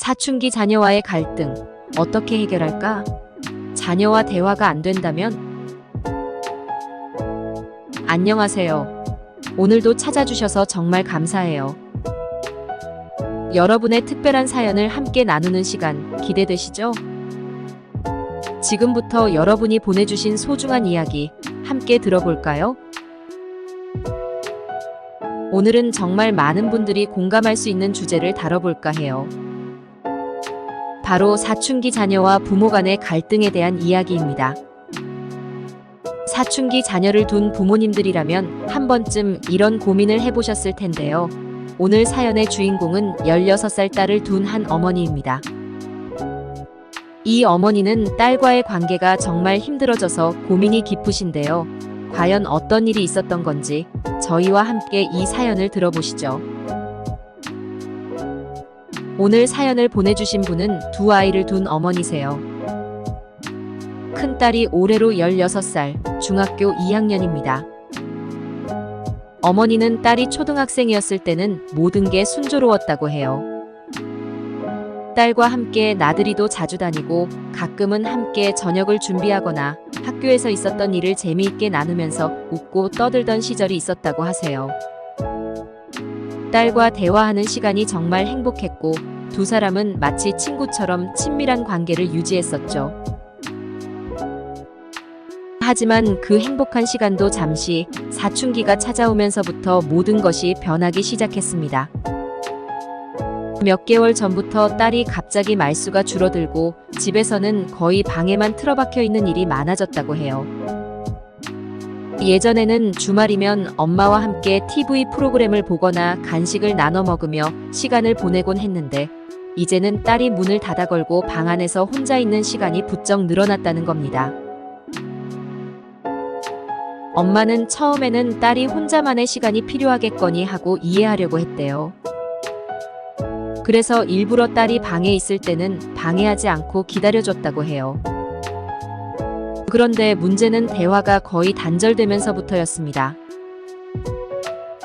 사춘기 자녀와의 갈등 어떻게 해결할까? 자녀와 대화가 안 된다면? 안녕하세요. 오늘도 찾아주셔서 정말 감사해요. 여러분의 특별한 사연을 함께 나누는 시간 기대되시죠? 지금부터 여러분이 보내주신 소중한 이야기 함께 들어볼까요? 오늘은 정말 많은 분들이 공감할 수 있는 주제를 다뤄볼까 해요. 바로 사춘기 자녀와 부모 간의 갈등에 대한 이야기입니다. 사춘기 자녀를 둔 부모님들이라면 한 번쯤 이런 고민을 해보셨을 텐데요. 오늘 사연의 주인공은 16살 딸을 둔 한 어머니입니다. 이 어머니는 딸과의 관계가 정말 힘들어져서 고민이 깊으신데요. 과연 어떤 일이 있었던 건지 저희와 함께 이 사연을 들어보시죠. 오늘 사연을 보내주신 분은 두 아이를 둔 어머니세요. 큰딸이 올해로 16살, 중학교 2학년입니다. 어머니는 딸이 초등학생이었을 때는 모든 게 순조로웠다고 해요. 딸과 함께 나들이도 자주 다니고 가끔은 함께 저녁을 준비하거나 학교에서 있었던 일을 재미있게 나누면서 웃고 떠들던 시절이 있었다고 하세요. 딸과 대화하는 시간이 정말 행복했고 두 사람은 마치 친구처럼 친밀한 관계를 유지했었죠. 하지만 그 행복한 시간도 잠시 사춘기가 찾아오면서부터 모든 것이 변하기 시작했습니다. 몇 개월 전부터 딸이 갑자기 말수가 줄어들고 집에서는 거의 방에만 틀어박혀 있는 일이 많아졌다고 해요. 예전에는 주말이면 엄마와 함께 TV 프로그램을 보거나 간식을 나눠 먹으며 시간을 보내곤 했는데 이제는 딸이 문을 닫아 걸고 방 안에서 혼자 있는 시간이 부쩍 늘어났다는 겁니다. 엄마는 처음에는 딸이 혼자만의 시간이 필요하겠거니 하고 이해하려고 했대요. 그래서 일부러 딸이 방에 있을 때는 방해하지 않고 기다려줬다고 해요. 그런데 문제는 대화가 거의 단절되면서부터였습니다.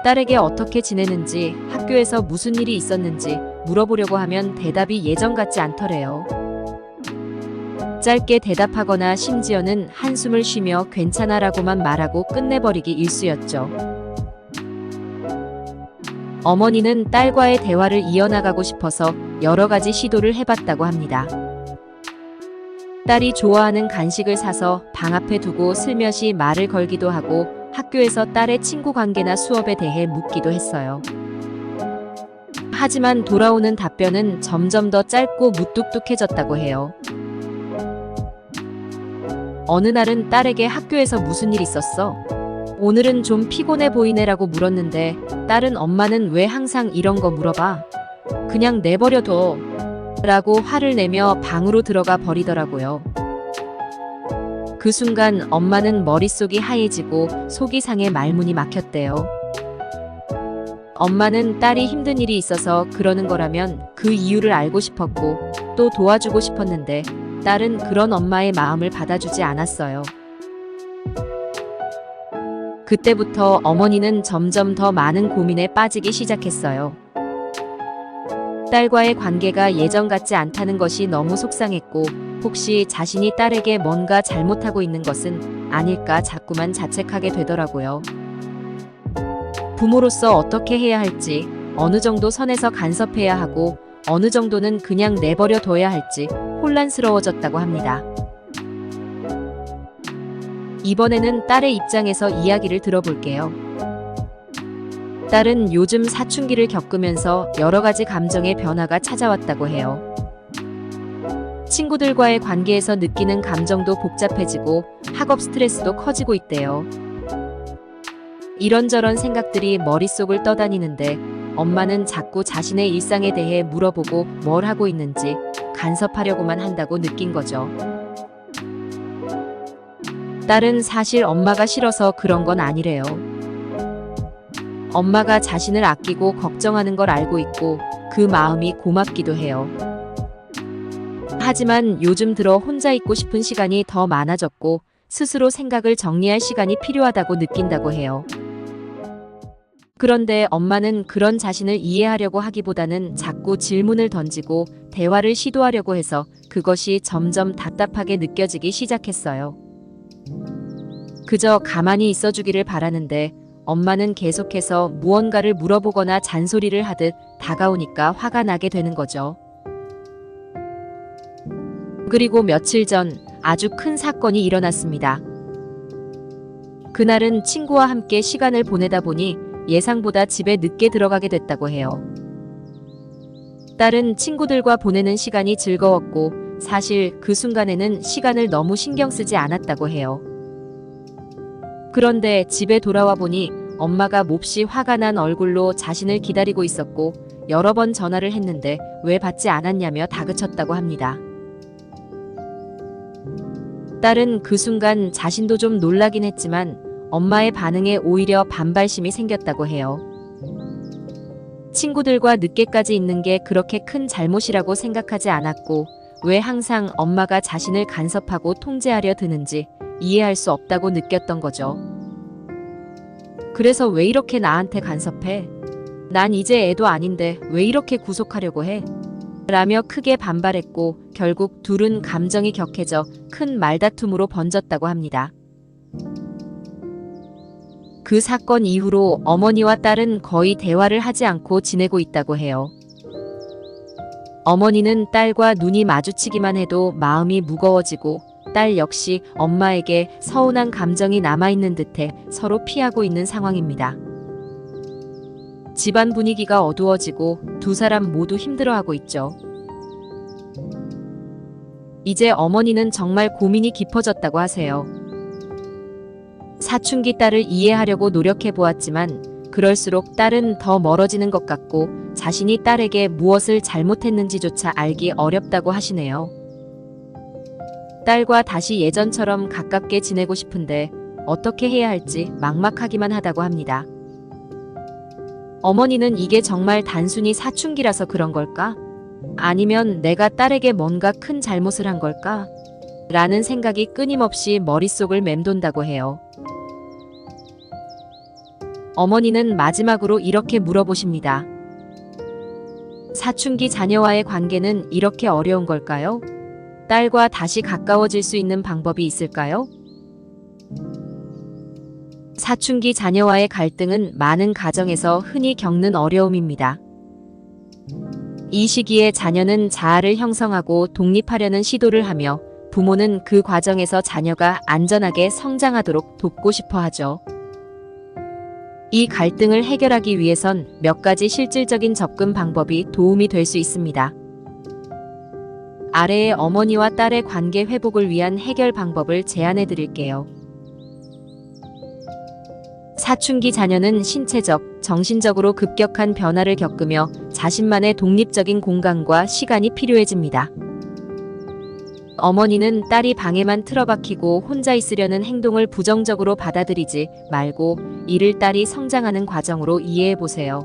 딸에게 어떻게 지내는지, 학교에서 무슨 일이 있었는지 물어보려고 하면 대답이 예전 같지 않더래요. 짧게 대답하거나 심지어는 한숨을 쉬며 괜찮아라고만 말하고 끝내버리기 일쑤였죠. 어머니는 딸과의 대화를 이어나가고 싶어서 여러 가지 시도를 해봤다고 합니다. 딸이 좋아하는 간식을 사서 방 앞에 두고 슬며시 말을 걸기도 하고 학교에서 딸의 친구 관계나 수업에 대해 묻기도 했어요. 하지만 돌아오는 답변은 점점 더 짧고 무뚝뚝해졌다고 해요. 어느 날은 딸에게 학교에서 무슨 일 있었어? 오늘은 좀 피곤해 보이네라고 물었는데 딸은 엄마는 왜 항상 이런 거 물어봐? 그냥 내버려둬 라고 화를 내며 방으로 들어가 버리더라고요. 그 순간 엄마는 머릿속이 하얘지고 속이 상해 말문이 막혔대요. 엄마는 딸이 힘든 일이 있어서 그러는 거라면 그 이유를 알고 싶었고 또 도와주고 싶었는데 딸은 그런 엄마의 마음을 받아주지 않았어요. 그때부터 어머니는 점점 더 많은 고민에 빠지기 시작했어요. 딸과의 관계가 예전 같지 않다는 것이 너무 속상했고 혹시 자신이 딸에게 뭔가 잘못하고 있는 것은 아닐까 자꾸만 자책하게 되더라고요. 부모로서 어떻게 해야 할지, 어느 정도 선에서 간섭해야 하고 어느 정도는 그냥 내버려 둬야 할지 혼란스러워졌다고 합니다. 이번에는 딸의 입장에서 이야기를 들어볼게요. 딸은 요즘 사춘기를 겪으면서 여러 가지 감정의 변화가 찾아왔다고 해요. 친구들과의 관계에서 느끼는 감정도 복잡해지고 학업 스트레스도 커지고 있대요. 이런저런 생각들이 머릿속을 떠다니는데 엄마는 자꾸 자신의 일상에 대해 물어보고 뭘 하고 있는지 간섭하려고만 한다고 느낀 거죠. 딸은 사실 엄마가 싫어서 그런 건 아니래요. 엄마가 자신을 아끼고 걱정하는 걸 알고 있고 그 마음이 고맙기도 해요. 하지만 요즘 들어 혼자 있고 싶은 시간이 더 많아졌고 스스로 생각을 정리할 시간이 필요하다고 느낀다고 해요. 그런데 엄마는 그런 자신을 이해하려고 하기보다는 자꾸 질문을 던지고 대화를 시도하려고 해서 그것이 점점 답답하게 느껴지기 시작했어요. 그저 가만히 있어주기를 바라는데 엄마는 계속해서 무언가를 물어보거나 잔소리를 하듯 다가오니까 화가 나게 되는 거죠. 그리고 며칠 전 아주 큰 사건이 일어났습니다. 그날은 친구와 함께 시간을 보내다 보니 예상보다 집에 늦게 들어가게 됐다고 해요. 딸은 친구들과 보내는 시간이 즐거웠고 사실 그 순간에는 시간을 너무 신경 쓰지 않았다고 해요. 그런데 집에 돌아와 보니 엄마가 몹시 화가 난 얼굴로 자신을 기다리고 있었고 여러 번 전화를 했는데 왜 받지 않았냐며 다그쳤다고 합니다. 딸은 그 순간 자신도 좀 놀라긴 했지만 엄마의 반응에 오히려 반발심이 생겼다고 해요. 친구들과 늦게까지 있는 게 그렇게 큰 잘못이라고 생각하지 않았고 왜 항상 엄마가 자신을 간섭하고 통제하려 드는지 이해할 수 없다고 느꼈던 거죠. 그래서 왜 이렇게 나한테 간섭해? 난 이제 애도 아닌데 왜 이렇게 구속하려고 해? 라며 크게 반발했고 결국 둘은 감정이 격해져 큰 말다툼으로 번졌다고 합니다. 그 사건 이후로 어머니와 딸은 거의 대화를 하지 않고 지내고 있다고 해요. 어머니는 딸과 눈이 마주치기만 해도 마음이 무거워지고 딸 역시 엄마에게 서운한 감정이 남아있는 듯해 서로 피하고 있는 상황입니다. 집안 분위기가 어두워지고 두 사람 모두 힘들어하고 있죠. 이제 어머니는 정말 고민이 깊어졌다고 하세요. 사춘기 딸을 이해하려고 노력해 보았지만 그럴수록 딸은 더 멀어지는 것 같고 자신이 딸에게 무엇을 잘못했는지조차 알기 어렵다고 하시네요. 딸과 다시 예전처럼 가깝게 지내고 싶은데 어떻게 해야 할지 막막하기만 하다고 합니다. 어머니는 이게 정말 단순히 사춘기라서 그런 걸까? 아니면 내가 딸에게 뭔가 큰 잘못을 한 걸까? 라는 생각이 끊임없이 머릿속을 맴돈다고 해요. 어머니는 마지막으로 이렇게 물어보십니다. 사춘기 자녀와의 관계는 이렇게 어려운 걸까요? 딸과 다시 가까워질 수 있는 방법이 있을까요? 사춘기 자녀와의 갈등은 많은 가정에서 흔히 겪는 어려움입니다. 이 시기에 자녀는 자아를 형성하고 독립하려는 시도를 하며 부모는 그 과정에서 자녀가 안전하게 성장하도록 돕고 싶어 하죠. 이 갈등을 해결하기 위해선 몇 가지 실질적인 접근 방법이 도움이 될 수 있습니다. 아래의 어머니와 딸의 관계 회복을 위한 해결 방법을 제안해 드릴게요. 사춘기 자녀는 신체적, 정신적으로 급격한 변화를 겪으며 자신만의 독립적인 공간과 시간이 필요해집니다. 어머니는 딸이 방에만 틀어박히고 혼자 있으려는 행동을 부정적으로 받아들이지 말고 이를 딸이 성장하는 과정으로 이해해 보세요.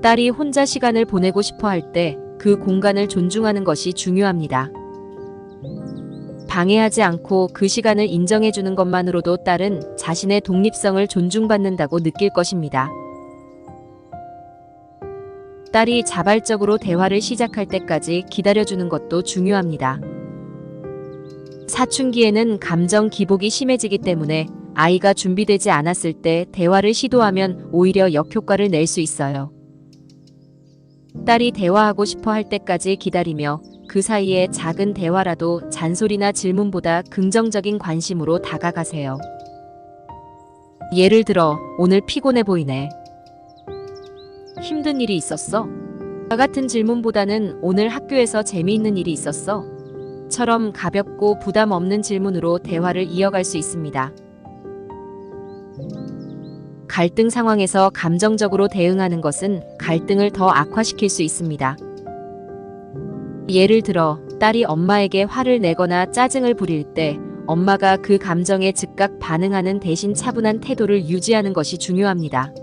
딸이 혼자 시간을 보내고 싶어 할 때 그 공간을 존중하는 것이 중요합니다. 방해하지 않고 그 시간을 인정해주는 것만으로도 딸은 자신의 독립성을 존중받는다고 느낄 것입니다. 딸이 자발적으로 대화를 시작할 때까지 기다려주는 것도 중요합니다. 사춘기에는 감정 기복이 심해지기 때문에 아이가 준비되지 않았을 때 대화를 시도하면 오히려 역효과를 낼 수 있어요. 딸이 대화하고 싶어 할 때까지 기다리며 그 사이에 작은 대화라도 잔소리나 질문보다 긍정적인 관심으로 다가가세요. 예를 들어, 오늘 피곤해 보이네. 힘든 일이 있었어? 같은 질문보다는 오늘 학교에서 재미있는 일이 있었어? 처럼 가볍고 부담 없는 질문으로 대화를 이어갈 수 있습니다. 갈등 상황에서 감정적으로 대응하는 것은 갈등을 더 악화시킬 수 있습니다. 예를 들어, 딸이 엄마에게 화를 내거나 짜증을 부릴 때 엄마가 그 감정에 즉각 반응하는 대신 차분한 태도를 유지하는 것이 중요합니다.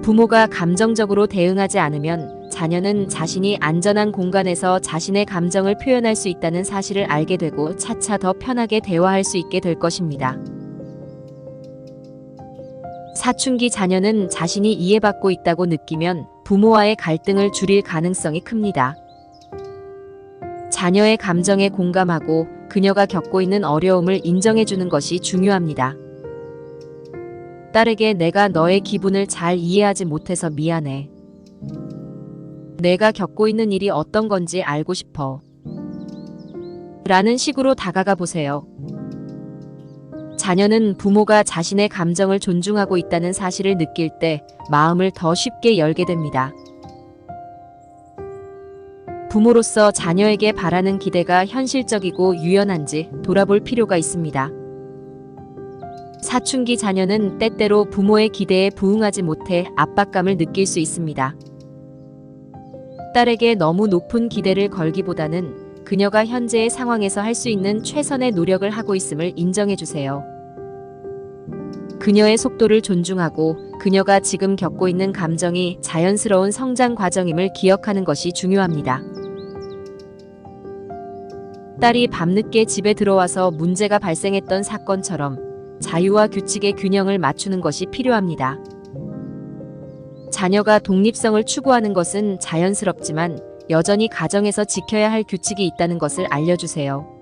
부모가 감정적으로 대응하지 않으면 자녀는 자신이 안전한 공간에서 자신의 감정을 표현할 수 있다는 사실을 알게 되고 차차 더 편하게 대화할 수 있게 될 것입니다. 사춘기 자녀는 자신이 이해받고 있다고 느끼면 부모와의 갈등을 줄일 가능성이 큽니다. 자녀의 감정에 공감하고 그녀가 겪고 있는 어려움을 인정해주는 것이 중요합니다. 딸에게 내가 너의 기분을 잘 이해하지 못해서 미안해. 내가 겪고 있는 일이 어떤 건지 알고 싶어. 라는 식으로 다가가 보세요. 자녀는 부모가 자신의 감정을 존중하고 있다는 사실을 느낄 때 마음을 더 쉽게 열게 됩니다. 부모로서 자녀에게 바라는 기대가 현실적이고 유연한지 돌아볼 필요가 있습니다. 사춘기 자녀는 때때로 부모의 기대에 부응하지 못해 압박감을 느낄 수 있습니다. 딸에게 너무 높은 기대를 걸기보다는 그녀가 현재의 상황에서 할 수 있는 최선의 노력을 하고 있음을 인정해 주세요. 그녀의 속도를 존중하고 그녀가 지금 겪고 있는 감정이 자연스러운 성장 과정임을 기억하는 것이 중요합니다. 딸이 밤늦게 집에 들어와서 문제가 발생했던 사건처럼 자유와 규칙의 균형을 맞추는 것이 필요합니다. 자녀가 독립성을 추구하는 것은 자연스럽지만 여전히 가정에서 지켜야 할 규칙이 있다는 것을 알려주세요.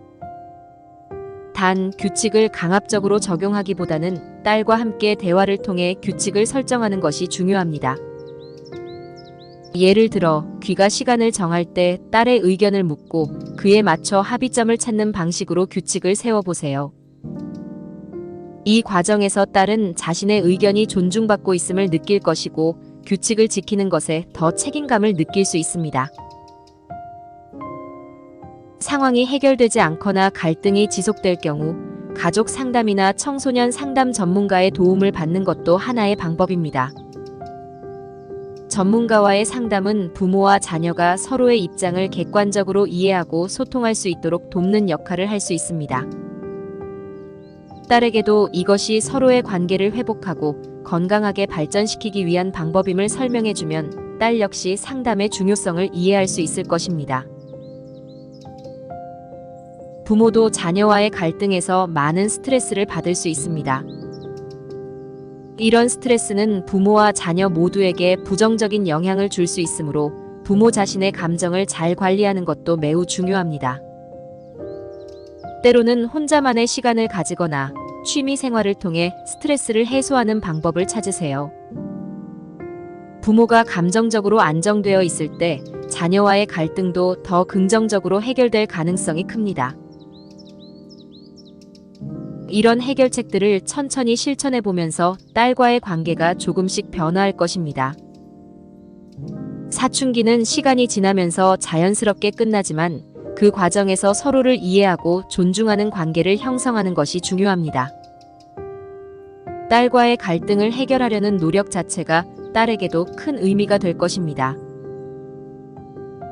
단, 규칙을 강압적으로 적용하기보다는 딸과 함께 대화를 통해 규칙을 설정하는 것이 중요합니다. 예를 들어, 귀가 시간을 정할 때 딸의 의견을 묻고 그에 맞춰 합의점을 찾는 방식으로 규칙을 세워보세요. 이 과정에서 딸은 자신의 의견이 존중받고 있음을 느낄 것이고 규칙을 지키는 것에 더 책임감을 느낄 수 있습니다. 상황이 해결되지 않거나 갈등이 지속될 경우 가족 상담이나 청소년 상담 전문가의 도움을 받는 것도 하나의 방법입니다. 전문가와의 상담은 부모와 자녀가 서로의 입장을 객관적으로 이해하고 소통할 수 있도록 돕는 역할을 할 수 있습니다. 딸에게도 이것이 서로의 관계를 회복하고 건강하게 발전시키기 위한 방법임을 설명해주면 딸 역시 상담의 중요성을 이해할 수 있을 것입니다. 부모도 자녀와의 갈등에서 많은 스트레스를 받을 수 있습니다. 이런 스트레스는 부모와 자녀 모두에게 부정적인 영향을 줄 수 있으므로 부모 자신의 감정을 잘 관리하는 것도 매우 중요합니다. 때로는 혼자만의 시간을 가지거나 취미 생활을 통해 스트레스를 해소하는 방법을 찾으세요. 부모가 감정적으로 안정되어 있을 때 자녀와의 갈등도 더 긍정적으로 해결될 가능성이 큽니다. 이런 해결책들을 천천히 실천해 보면서 딸과의 관계가 조금씩 변화할 것입니다. 사춘기는 시간이 지나면서 자연스럽게 끝나지만 그 과정에서 서로를 이해하고 존중하는 관계를 형성하는 것이 중요합니다. 딸과의 갈등을 해결하려는 노력 자체가 딸에게도 큰 의미가 될 것입니다.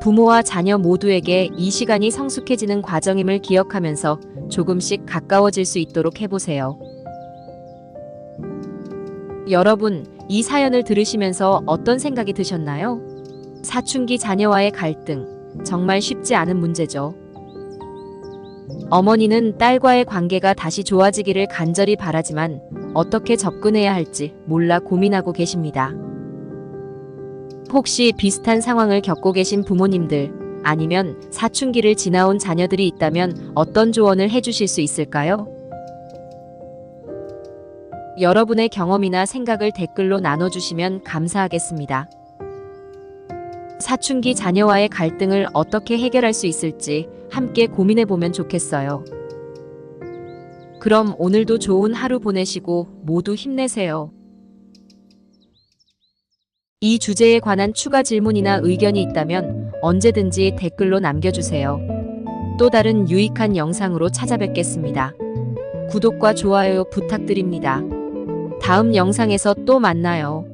부모와 자녀 모두에게 이 시간이 성숙해지는 과정임을 기억하면서 조금씩 가까워질 수 있도록 해보세요. 여러분, 이 사연을 들으시면서 어떤 생각이 드셨나요? 사춘기 자녀와의 갈등, 정말 쉽지 않은 문제죠. 어머니는 딸과의 관계가 다시 좋아지기를 간절히 바라지만 어떻게 접근해야 할지 몰라 고민하고 계십니다. 혹시 비슷한 상황을 겪고 계신 부모님들, 아니면 사춘기를 지나온 자녀들이 있다면 어떤 조언을 해주실 수 있을까요? 여러분의 경험이나 생각을 댓글로 나눠주시면 감사하겠습니다. 사춘기 자녀와의 갈등을 어떻게 해결할 수 있을지 함께 고민해보면 좋겠어요. 그럼 오늘도 좋은 하루 보내시고 모두 힘내세요. 이 주제에 관한 추가 질문이나 의견이 있다면 언제든지 댓글로 남겨주세요. 또 다른 유익한 영상으로 찾아뵙겠습니다. 구독과 좋아요 부탁드립니다. 다음 영상에서 또 만나요.